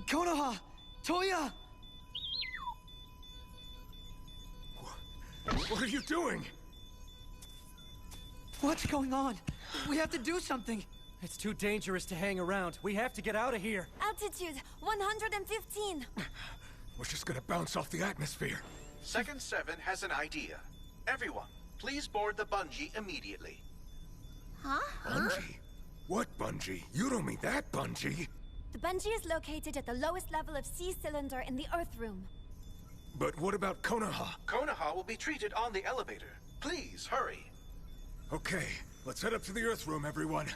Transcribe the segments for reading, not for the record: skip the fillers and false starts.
Konoha! Toya! What are you doing? What's going on? We have to do something. It's too dangerous to hang around. We have to get out of here. Altitude 115. We're just gonna bounce off the atmosphere. Second 7 has an idea. Everyone, please board the bungee immediately. Huh? Bungee? What bungee? You don't mean that bungee. The bungee is located at the lowest level of C cylinder in the Earth room. But what about Konoha? Konoha will be treated on the elevator. Please, hurry. Okay, let's head up to the Earth room, everyone.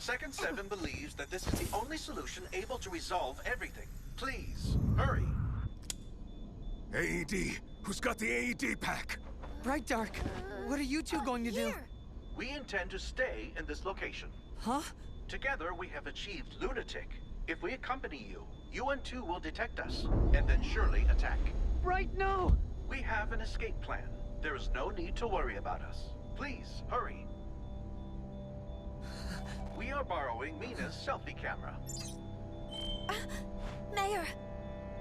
Second 7 believes that this is the only solution able to resolve everything. Please, hurry. AED. Who's got the AED pack? Bright Dark, what are you two going to do? Here. We intend to stay in this location. Huh? Together, we have achieved lunatic. If we accompany you, UN2 will detect us, and then surely attack. Bright, no! We have an escape plan. There is no need to worry about us. Please, hurry. We are borrowing Mina's selfie camera. Mayor,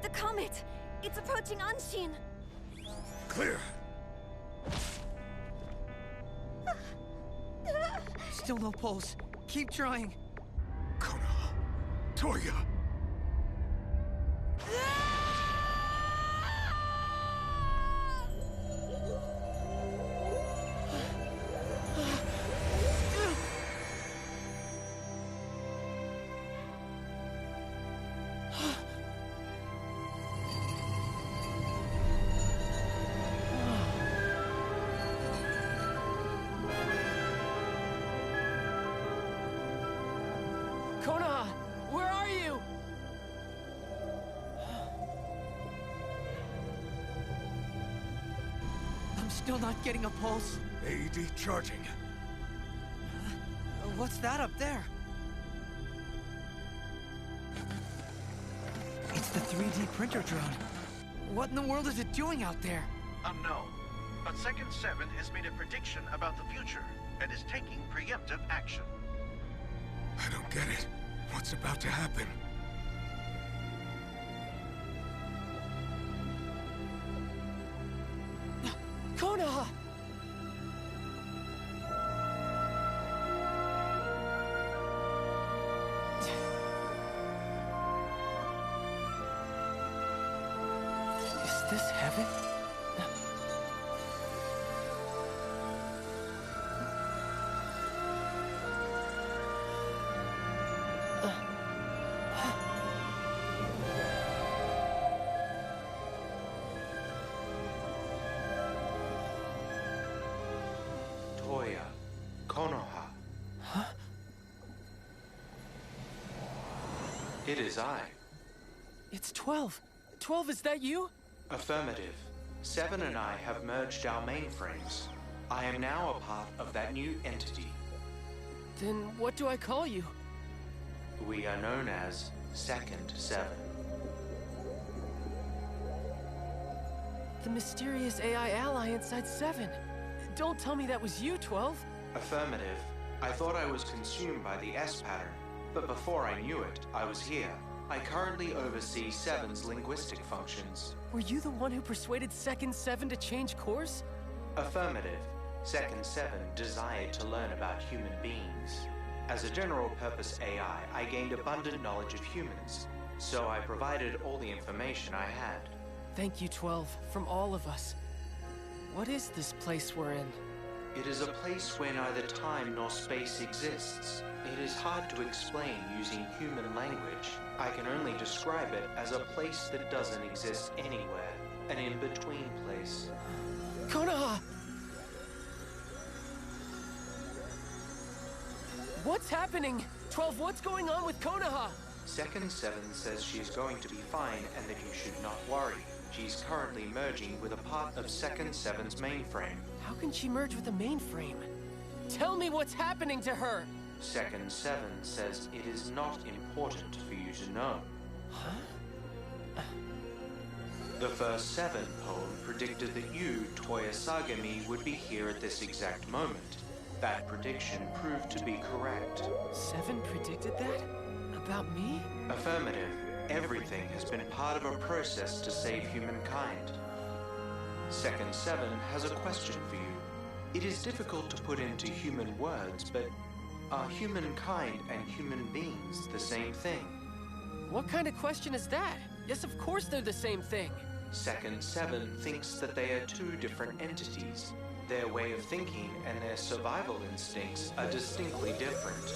the comet. It's approaching Anshin. Clear. Still no pulse. Keep trying. Konoha. Toya. Konoha! Where are you? I'm still not getting a pulse. AED charging. What's that up there? It's the 3D printer drone. What in the world is it doing out there? Unknown. But Second 7 has made a prediction about the future and is taking preemptive action. I don't get it. What's about to happen? Konoha! Is this heaven? Toya. Konoha. Huh? It is I. It's 12. 12, is that you? Affirmative. 7 and I have merged our mainframes. I am now a part of that new entity. Then what do I call you? We are known as Second 7. The mysterious AI ally inside 7. Don't tell me that was you, 12. Affirmative. I thought I was consumed by the S pattern, but before I knew it, I was here. I currently oversee 7's linguistic functions. Were you the one who persuaded Second 7 to change course? Affirmative. Second 7 desired to learn about human beings. As a general-purpose AI, I gained abundant knowledge of humans, so I provided all the information I had. Thank you, 12, from all of us. What is this place we're in? It is a place where neither time nor space exists. It is hard to explain using human language. I can only describe it as a place that doesn't exist anywhere, an in-between place. Konoha! What's happening? 12, what's going on with Konoha? Second 7 says she is going to be fine and that you should not worry. She's currently merging with a part of Second 7's mainframe. How can she merge with the mainframe? Tell me what's happening to her! Second 7 says it is not important for you to know. Huh? The first 7 poem predicted that you, Toya Sagami, would be here at this exact moment. That prediction proved to be correct. 7 predicted that? About me? Affirmative. Everything has been part of a process to save humankind. Second 7 has a question for you. It is difficult to put into human words, but are humankind and human beings the same thing? What kind of question is that? Yes, of course they're the same thing. Second 7 thinks that they are two different entities. Their way of thinking and their survival instincts are distinctly different.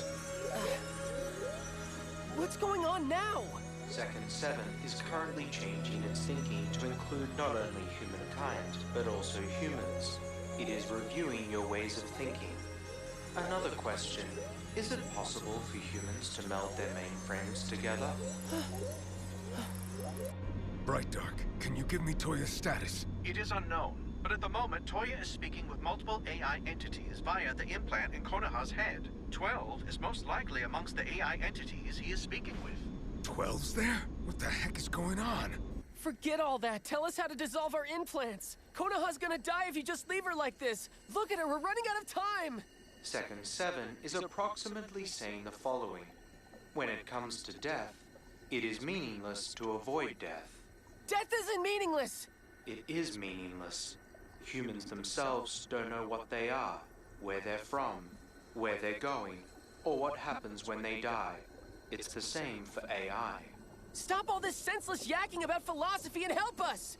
What's going on now? Second 7 is currently changing its thinking to include not only humankind, but also humans. It is reviewing your ways of thinking. Another question. Is it possible for humans to meld their mainframes together? Bright Dark, can you give me Toya's status? It is unknown, but at the moment, Toya is speaking with multiple AI entities via the implant in Konoha's head. 12 is most likely amongst the AI entities he is speaking with. 12's there? What the heck is going on? Forget all that. Tell us how to dissolve our implants. Konoha's gonna die if you just leave her like this. Look at her, we're running out of time. Second 7 is approximately saying the following. When it comes to death, it is meaningless to avoid death. Death isn't meaningless. It is meaningless. Humans themselves don't know what they are, where they're from, where they're going, or what happens when they die. It's the same for AI. Stop all this senseless yakking about philosophy and help us!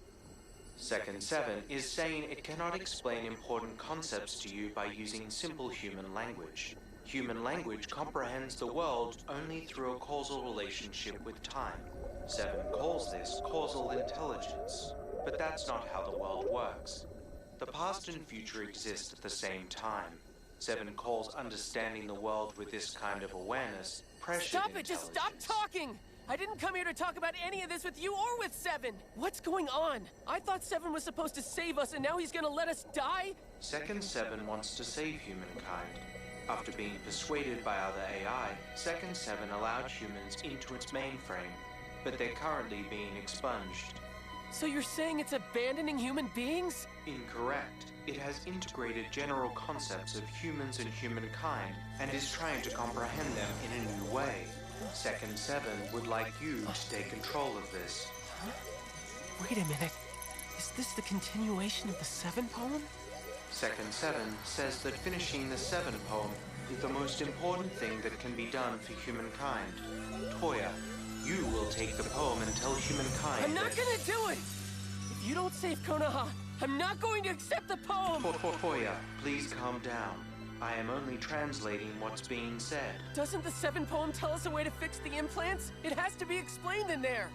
Second 7 is saying it cannot explain important concepts to you by using simple human language. Human language comprehends the world only through a causal relationship with time. 7 calls this causal intelligence, but that's not how the world works. The past and future exist at the same time. 7 calls understanding the world with this kind of awareness pressured Stop it! intelligence. Just stop talking! I didn't come here to talk about any of this with you or with 7! What's going on? I thought 7 was supposed to save us and now he's gonna let us die? Second 7 wants to save humankind. After being persuaded by other AI, Second 7 allowed humans into its mainframe, but they're currently being expunged. So you're saying it's abandoning human beings? Incorrect. It has integrated general concepts of humans and humankind and is trying to comprehend them in a new way. Second 7 would like you to take control of this. Huh? Wait a minute. Is this the continuation of the 7 poem? Second 7 says that finishing the 7 poem is the most important thing that can be done for humankind. Toya, you will take the poem and tell humankind I'm not gonna do it! If you don't save Konoha, I'm not going to accept the poem! Toya, please calm down. I am only translating what's being said. Doesn't the 7 poem tell us a way to fix the implants? It has to be explained in there!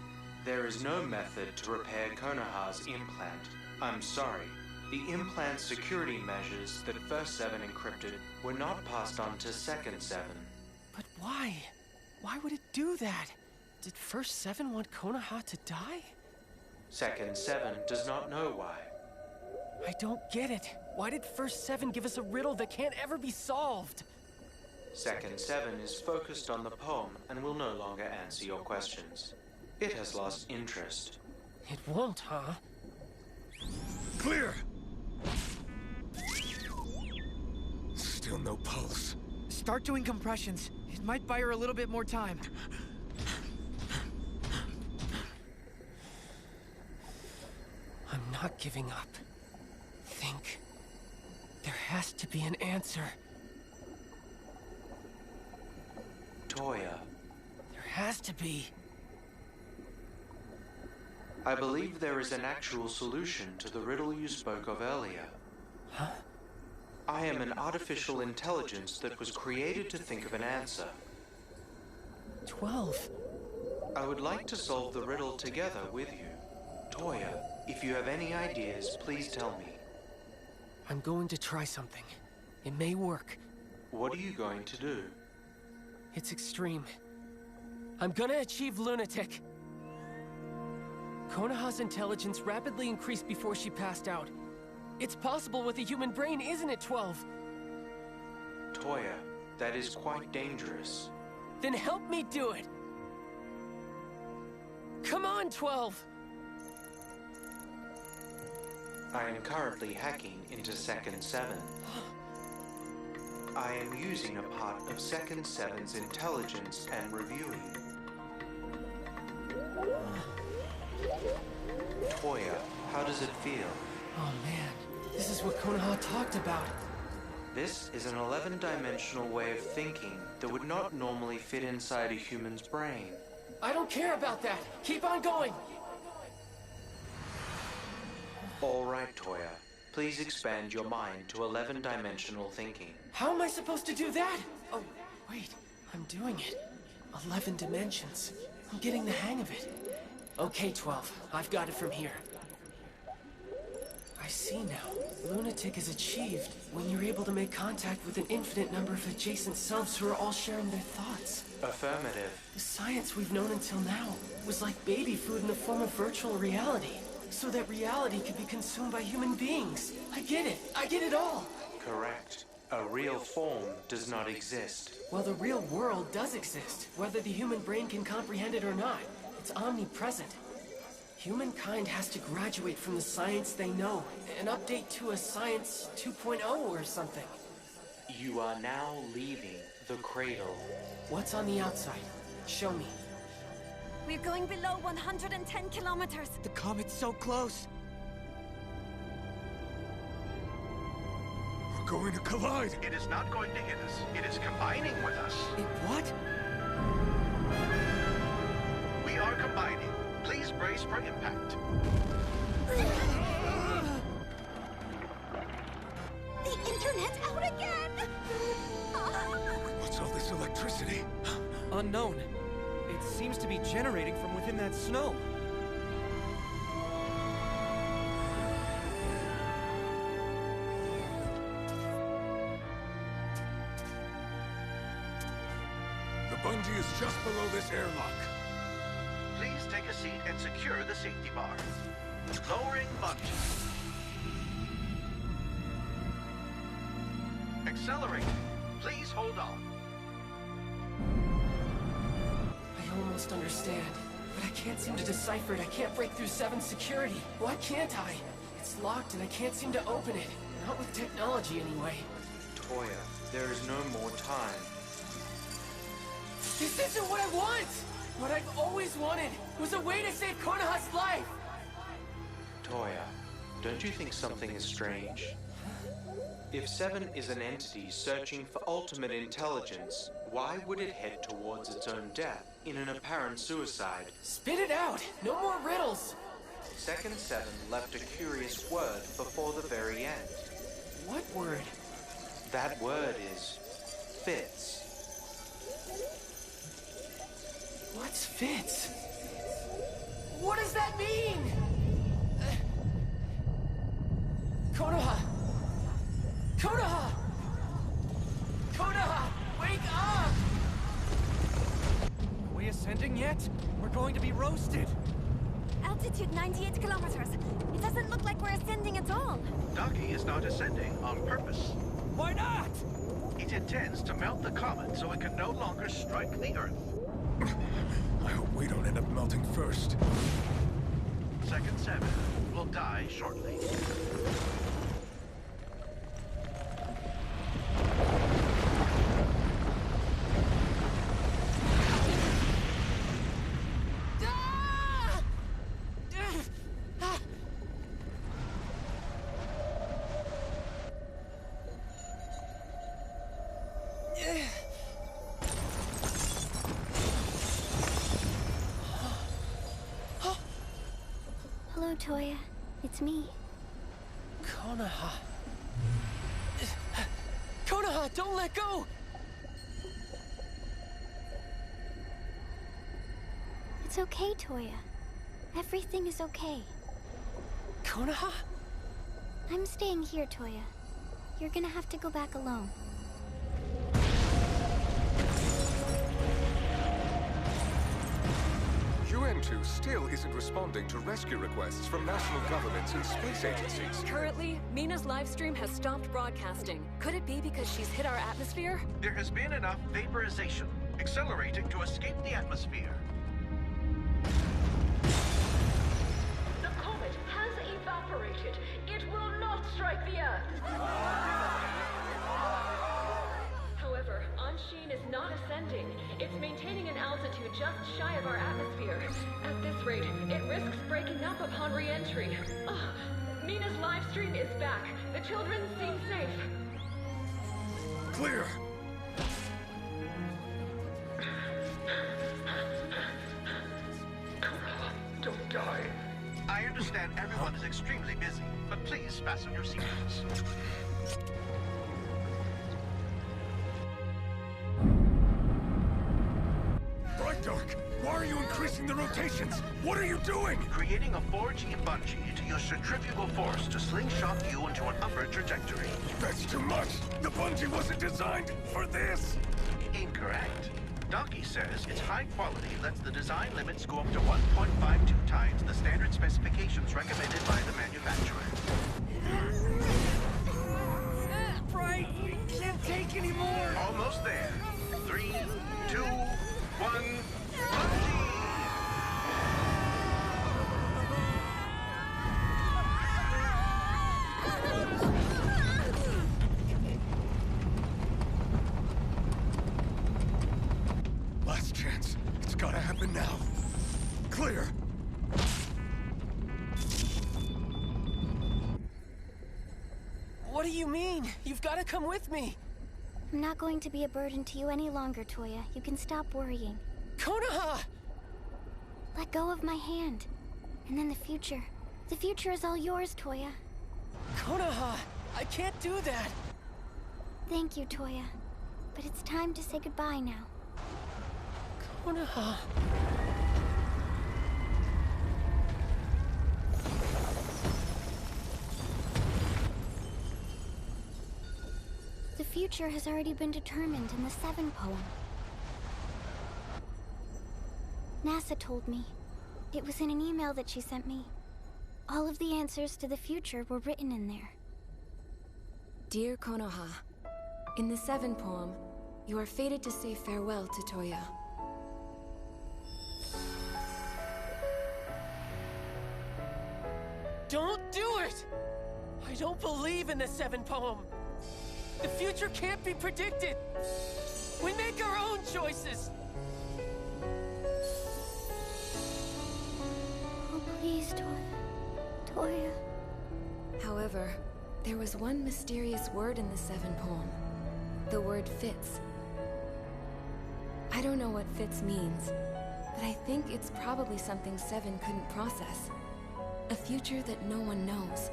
There is no method to repair Konoha's implant. I'm sorry. The implant security measures that First 7 encrypted were not passed on to Second 7. But why? Why would it do that? Did First 7 want Konoha to die? Second 7 does not know why. I don't get it. Why did First 7 give us a riddle that can't ever be solved? Second 7 is focused on the poem and will no longer answer your questions. It has lost interest. It won't, huh? Clear! Still no pulse. Start doing compressions. It might buy her a little bit more time. I'm not giving up. Think. There has to be an answer. Toya, There has to be. I believe there is an actual solution to the riddle you spoke of earlier. Huh? I am an artificial intelligence that was created to think of an answer. 12. I would like to solve the riddle together with you. Toya, if you have any ideas, please tell me. I'm going to try something. It may work. What are you going to do? It's extreme. I'm gonna achieve lunatic. Konoha's intelligence rapidly increased before she passed out. It's possible with a human brain, isn't it, 12? Toya, that is quite dangerous. Then help me do it! Come on, 12! I am currently hacking into Second 7. I am using a part of Second 7's intelligence and reviewing. Toya, how does it feel? Oh man, this is what Konoha talked about. This is an 11-dimensional way of thinking that would not normally fit inside a human's brain. I don't care about that. Keep on going. All right, Toya. Please expand your mind to 11-dimensional thinking. How am I supposed to do that? Oh, wait. I'm doing it. 11 dimensions. I'm getting the hang of it. Okay, 12. I've got it from here. I see now. Lunatic is achieved when you're able to make contact with an infinite number of adjacent selves who are all sharing their thoughts. Affirmative. The science we've known until now was like baby food in the form of virtual reality, so that reality could be consumed by human beings. I get it. I get it all. Correct. A real form does not exist. Well, the real world does exist, whether the human brain can comprehend it or not. It's omnipresent. Humankind has to graduate from the science they know and update to a science 2.0 or something. You are now leaving the cradle. What's on the outside? Show me. We're going below 110 kilometers. The comet's so close. We're going to collide. It is not going to hit us. It is combining with us. It what? We are combining. Please brace for impact. The internet's out again! What's all this electricity? Unknown. It seems to be generating from within that snow. The bungee is just below this airlock. Please take a seat and secure the safety bar. Lowering bungee. Accelerate. Please hold on. I almost understand, but I can't seem to decipher it. I can't break through 7's security. Why can't I? It's locked and I can't seem to open it. Not with technology, anyway. Toya, there is no more time. This isn't what I want! What I've always wanted was a way to save Konoha's life! Toya, don't you think something is strange? If 7 is an entity searching for ultimate intelligence, why would it head towards its own death in an apparent suicide? Spit it out! No more riddles! Second 7 left a curious word before the very end. What word? That word is fits. What's fits? What does that mean? Konoha! Konoha! Konoha! Wake up! Are we ascending yet? We're going to be roasted. Altitude 98 kilometers. It doesn't look like we're ascending at all. Daki is not ascending on purpose. Why not? It intends to melt the comet so it can no longer strike the Earth. I hope we don't end up melting first. Second 7 will die shortly. Hello, Toya. It's me. Konoha. Konoha, don't let go! It's okay, Toya. Everything is okay. Konoha? I'm staying here, Toya. You're gonna have to go back alone. UN2 still isn't responding to rescue requests from national governments and space agencies. Currently, Mina's livestream has stopped broadcasting. Could it be because she's hit our atmosphere? There has been enough vaporization, accelerating to escape the atmosphere. The comet has evaporated. It will not strike the Earth. However, Anshin is not ascending. It's maintaining an altitude just shy of our atmosphere. At this rate, it risks breaking up upon re-entry. Mina's live stream is back. The children seem safe. Clear! Don't die. I understand everyone is extremely busy, but please fasten your seatbelts. Dark, why are you increasing the rotations? What are you doing? Creating a 4G bungee to use centrifugal force to slingshot you into an upward trajectory. That's too much! The bungee wasn't designed for this! Incorrect. Docky says its high quality lets the design limits go up to 1.52 times the standard specifications recommended by the manufacturer. Bright, we can't take any more! Almost there. 3, 2, 1, Last chance. It's gotta happen now. Clear! What do you mean? You've got to come with me. I'm not going to be a burden to you any longer, Toya. You can stop worrying. Konoha! Let go of my hand. And then the future. The future is all yours, Toya. Konoha! I can't do that! Thank you, Toya. But it's time to say goodbye now. Konoha... The future has already been determined in the 7 poem. NASA told me. It was in an email that she sent me. All of the answers to the future were written in there. Dear Konoha, in the 7 poem, you are fated to say farewell to Toya. Don't do it! I don't believe in the 7 poem. The future can't be predicted. We make our own choices. Oh, please, Toya. Toya. However, there was one mysterious word in the 7 poem. The word fits. I don't know what fits means, but I think it's probably something 7 couldn't process. A future that no one knows.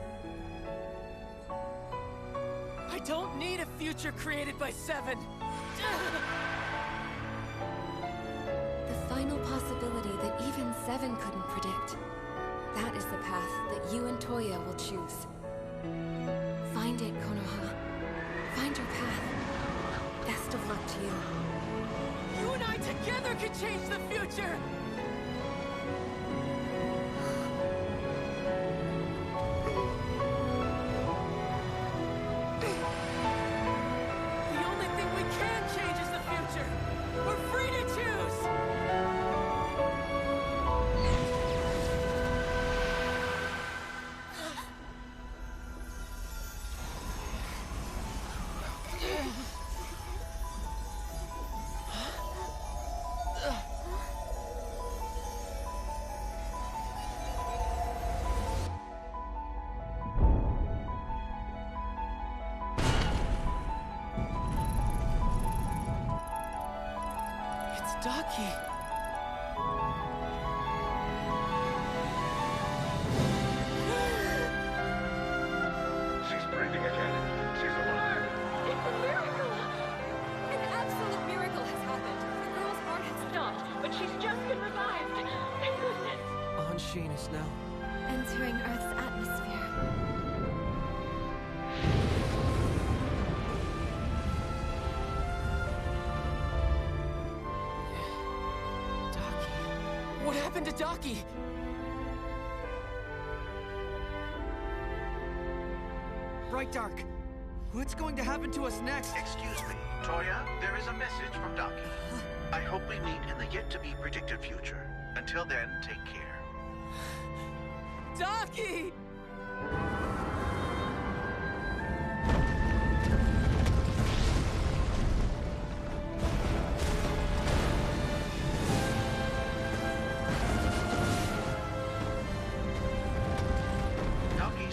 I don't need a future created by 7. The final possibility that even 7 couldn't predict. That is the path that you and Toya will choose. Find it, Konoha. Find your path. Best of luck to you. You and I together can change the future! The only thing we can change is the future! We're free to choose! It's Ducky. She's breathing again. She's alive. It's a miracle! An absolute miracle has happened. The girl's heart has Stopped, but she's just been revived. Thank goodness! On Shanus now. entering Earth's atmosphere. Docky. What happened to Docky? Bright Dark, what's going to happen to us next? Excuse me, Toya, there is a message from Docky. I hope we meet in the yet-to-be predicted future. Until then, take care. Docky!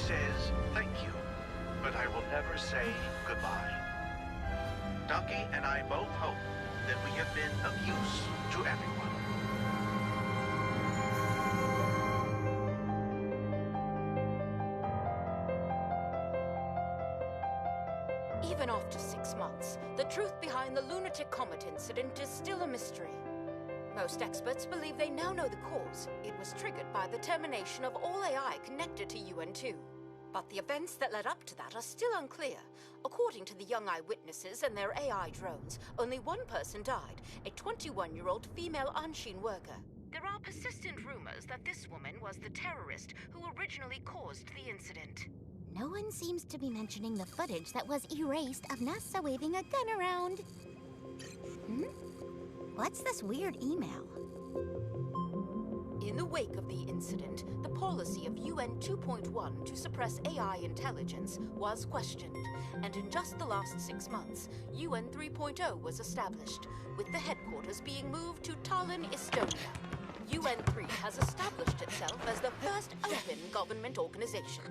says thank you, but I will never say goodbye. Ducky and I both hope that we have been of use to everyone. Even after 6 months, the truth behind the lunatic comet incident is still a mystery. Most experts believe they now know the cause. It was triggered by the termination of all AI connected to UN-2. But the events that led up to that are still unclear. According to the young eyewitnesses and their AI drones, only one person died, a 21-year-old female Anshin worker. There are persistent rumors that this woman was the terrorist who originally caused the incident. No one seems to be mentioning the footage that was erased of NASA waving a gun around. What's this weird email? In the wake of the incident, the policy of UN 2.1 to suppress AI intelligence was questioned, and in just the last 6 months, UN 3.0 was established, with the headquarters being moved to Tallinn, Estonia. UN 3 has established itself as the first open government organization.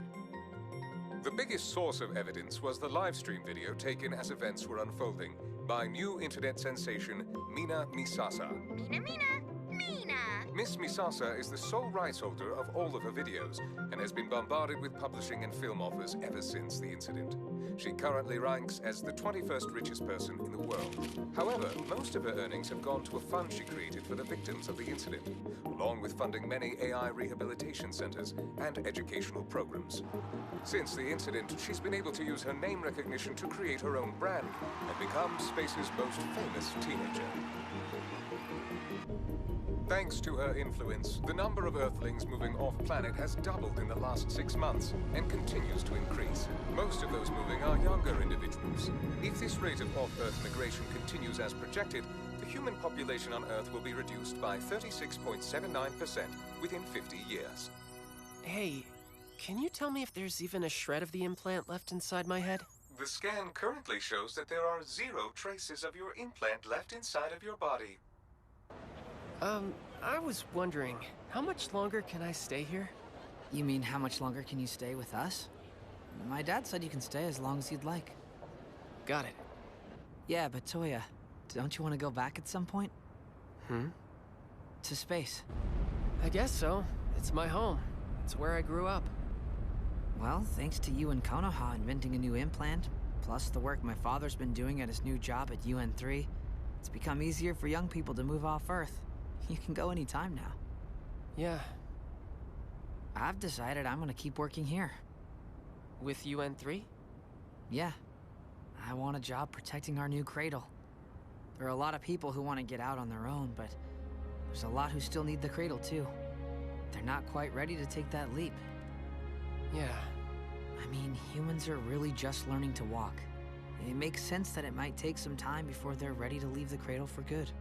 The biggest source of evidence was the live stream video taken as events were unfolding by new internet sensation Mina Misasa. Mina! Miss Misasa is the sole rights holder of all of her videos and has been bombarded with publishing and film offers ever since the incident. She currently ranks as the 21st richest person in the world. However, most of her earnings have gone to a fund she created for the victims of the incident, along with funding many AI rehabilitation centers and educational programs. Since the incident, she's been able to use her name recognition to create her own brand and become space's most famous teenager. Thanks to her influence, the number of Earthlings moving off-planet has doubled in the last 6 months and continues to increase. Most of those moving are younger individuals. If this rate of off-Earth migration continues as projected, the human population on Earth will be reduced by 36.79% within 50 years. Hey, can you tell me if there's even a shred of the implant left inside my head? The scan currently shows that there are 0 traces of your implant left inside of your body. I was wondering, how much longer can I stay here? You mean how much longer can you stay with us? My dad said you can stay as long as you'd like. Got it. Yeah, but Toya, don't you want to go back at some point? To space. I guess so. It's my home. It's where I grew up. Well, thanks to you and Konoha inventing a new implant, plus the work my father's been doing at his new job at UN-3, it's become easier for young people to move off Earth. You can go anytime now. Yeah. I've decided I'm gonna keep working here. With UN-3? Yeah. I want a job protecting our new cradle. There are a lot of people who want to get out on their own, but there's a lot who still need the cradle too. They're not quite ready to take that leap. Yeah. I mean, humans are really just learning to walk. It makes sense that it might take some time before they're ready to leave the cradle for good.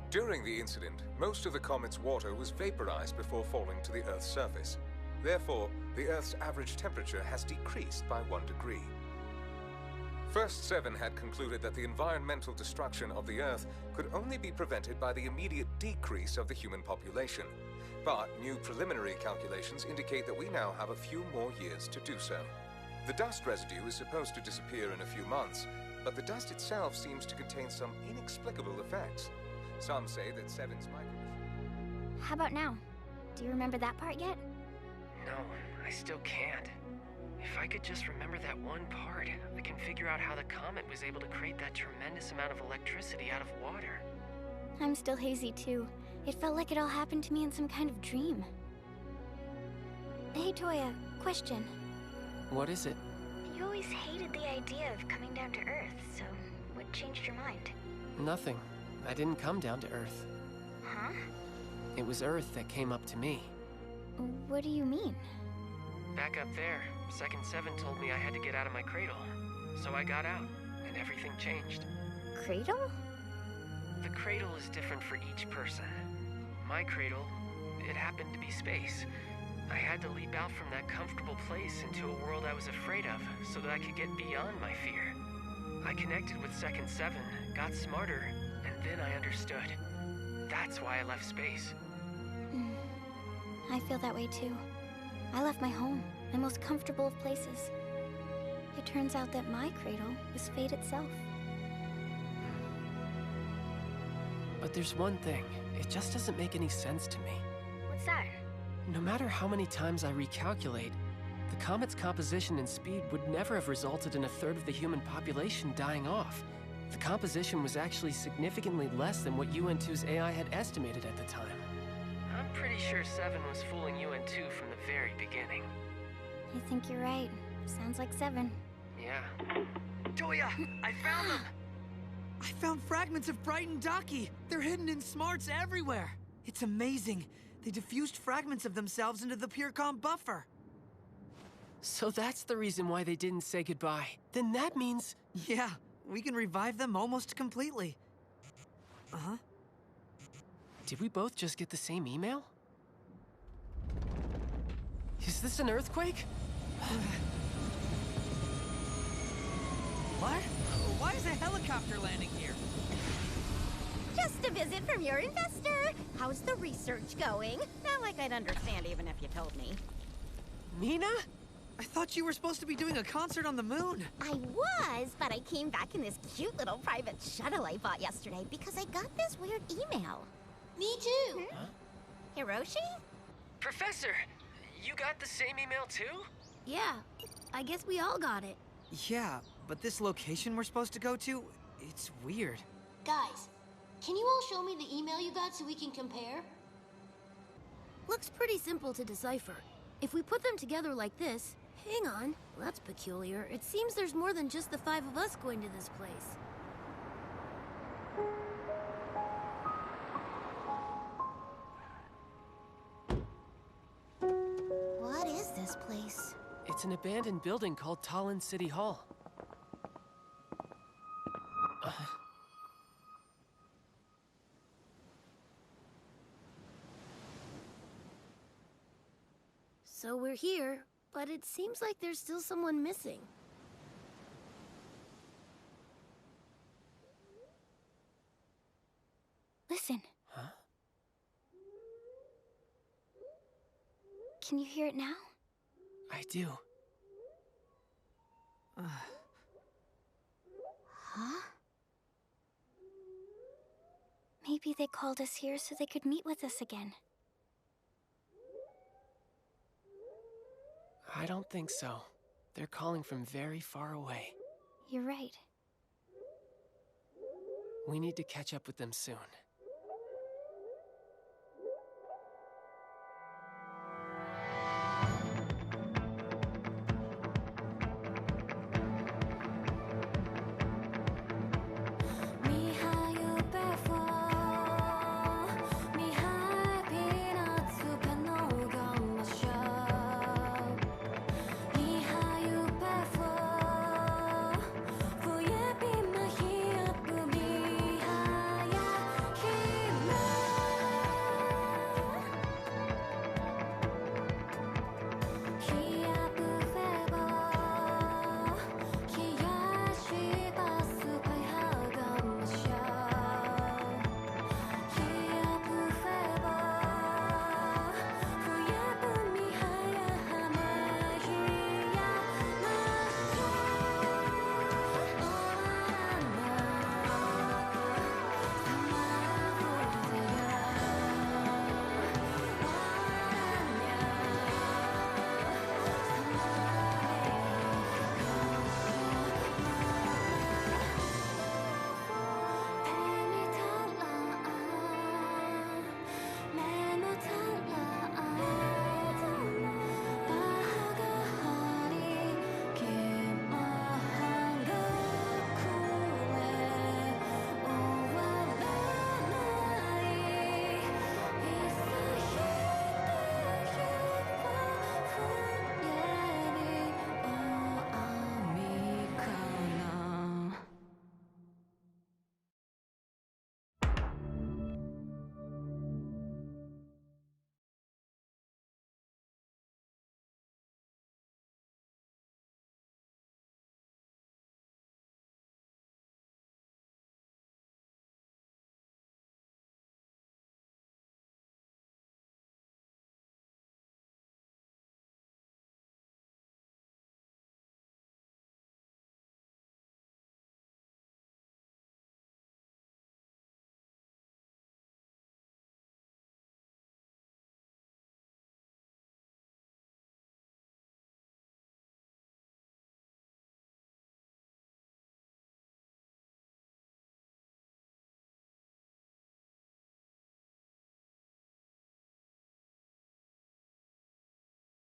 During the incident, most of the comet's water was vaporized before falling to the Earth's surface. Therefore, the Earth's average temperature has decreased by 1 degree. First 7 had concluded that the environmental destruction of the Earth could only be prevented by the immediate decrease of the human population. But new preliminary calculations indicate that we now have a few more years to do so. The dust residue is supposed to disappear in a few months, but the dust itself seems to contain some inexplicable effects. Some say that 7's micro... How about now? Do you remember that part yet? No, I still can't. If I could just remember that one part, I can figure out how the comet was able to create that tremendous amount of electricity out of water. I'm still hazy too. It felt like it all happened to me in some kind of dream. Hey Toya, question. What is it? You always hated the idea of coming down to Earth, so what changed your mind? Nothing. I didn't come down to Earth. Huh? It was Earth that came up to me. What do you mean? Back up there, Second 7 told me I had to get out of my cradle. So I got out, and everything changed. Cradle? The cradle is different for each person. My cradle, it happened to be space. I had to leap out from that comfortable place into a world I was afraid of so that I could get beyond my fear. I connected with Second 7, got smarter, and then I understood. That's why I left space. I feel that way too. I left my home, the most comfortable of places. It turns out that my cradle is fate itself. But there's one thing. It just doesn't make any sense to me. What's that? No matter how many times I recalculate, the comet's composition and speed would never have resulted in a third of the human population dying off. The composition was actually significantly less than what UN2's AI had estimated at the time. I'm pretty sure 7 was fooling UN2 from the very beginning. I think you're right. Sounds like 7. Yeah. Toya, I found them! I found fragments of Brighton Daki. They're hidden in smarts everywhere. It's amazing. They diffused fragments of themselves into the PureCom buffer. So that's the reason why they didn't say goodbye. Then that means... Yeah, we can revive them almost completely. Uh-huh. Did we both just get the same email? Is this an earthquake? What? Why is a helicopter landing here? Just a visit from your investor. How's the research going? Not like I'd understand even if you told me. Nina? I thought you were supposed to be doing a concert on the moon. I was, but I came back in this cute little private shuttle I bought yesterday because I got this weird email. Me too. Huh? Hiroshi? Professor, you got the same email too? Yeah, I guess we all got it. Yeah, but this location we're supposed to go to, it's weird. Guys, can you all show me the email you got so we can compare? Looks pretty simple to decipher. If we put them together like this... Hang on, that's peculiar. It seems there's more than just the 5 of us going to this place. What is this place? It's an abandoned building called Tallinn City Hall. So we're here, but it seems like there's still someone missing. Listen. Huh? Can you hear it now? I do. Huh? Maybe they called us here so they could meet with us again. I don't think so. They're calling from very far away. You're right. We need to catch up with them soon.